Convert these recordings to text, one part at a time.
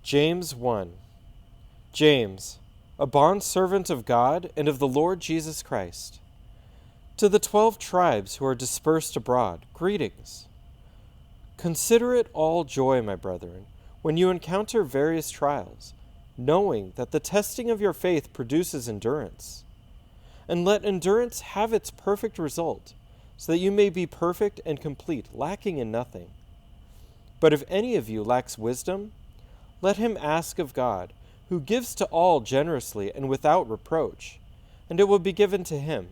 James 1. James, a bondservant of God and of the Lord Jesus Christ. To the 12 tribes who are dispersed abroad, greetings. Consider it all joy, my brethren, when you encounter various trials, knowing that the testing of your faith produces endurance. And let endurance have its perfect result, so that you may be perfect and complete, lacking in nothing. But if any of you lacks wisdom, let him ask of God, who gives to all generously and without reproach, and it will be given to him.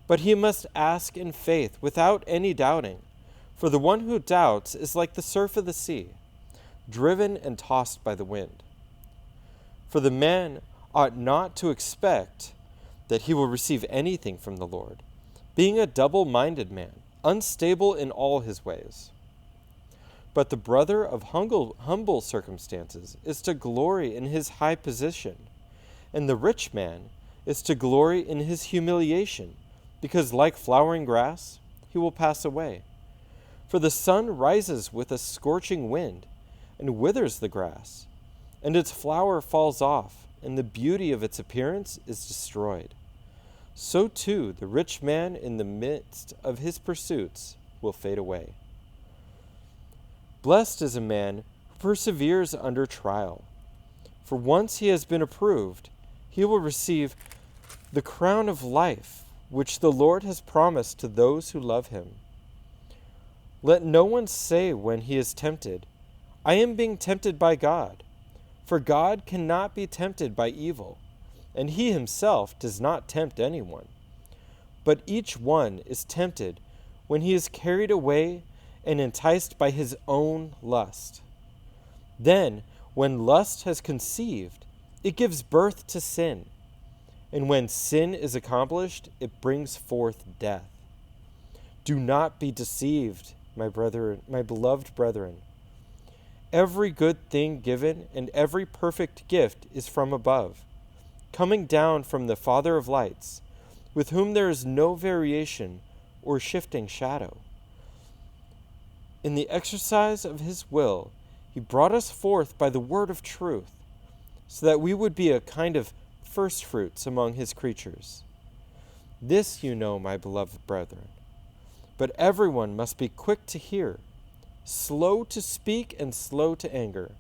But he must ask in faith, without any doubting, for the one who doubts is like the surf of the sea, driven and tossed by the wind. For the man ought not to expect that he will receive anything from the Lord, being a double-minded man, unstable in all his ways. But the brother of humble circumstances is to glory in his high position, and the rich man is to glory in his humiliation, because like flowering grass, he will pass away. For the sun rises with a scorching wind, and withers the grass, and its flower falls off, and the beauty of its appearance is destroyed. So too the rich man in the midst of his pursuits will fade away. Blessed is a man who perseveres under trial, for once he has been approved, he will receive the crown of life, which the Lord has promised to those who love him. Let no one say when he is tempted, I am being tempted by God, for God cannot be tempted by evil, and he himself does not tempt anyone. But each one is tempted when he is carried away and enticed by his own lust. Then, when lust has conceived, it gives birth to sin. And when sin is accomplished, it brings forth death. Do not be deceived, my beloved brethren. Every good thing given and every perfect gift is from above, coming down from the Father of lights, with whom there is no variation or shifting shadow. In the exercise of his will, he brought us forth by the word of truth, so that we would be a kind of firstfruits among his creatures. This you know, my beloved brethren. But everyone must be quick to hear, slow to speak, and slow to anger.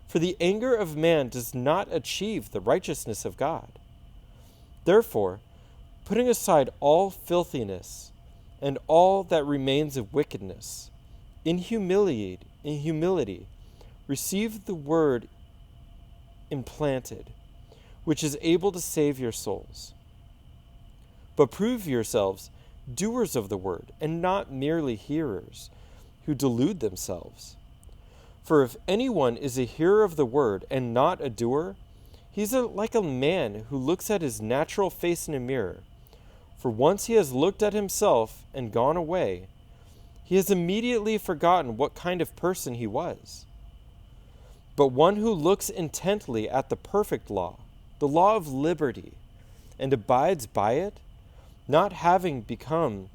For the anger of man does not achieve the righteousness of God. Therefore, putting aside all filthiness and all that remains of wickedness, in humility, receive the word implanted, which is able to save your souls. But prove yourselves doers of the word, and not merely hearers, who delude themselves. For if anyone is a hearer of the word and not a doer, he's like a man who looks at his natural face in a mirror. For once he has looked at himself and gone away, he has immediately forgotten what kind of person he was. But one who looks intently at the perfect law, the law of liberty, and abides by it, not having become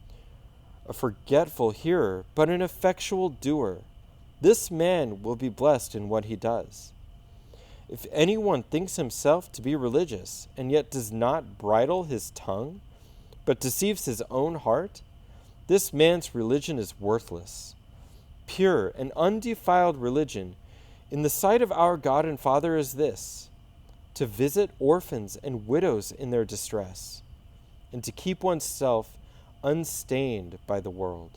a forgetful hearer, but an effectual doer, this man will be blessed in what he does. If anyone thinks himself to be religious, and yet does not bridle his tongue, but deceives his own heart, this man's religion is worthless. Pure and undefiled religion in the sight of our God and Father is this, to visit orphans and widows in their distress, and to keep oneself unstained by the world.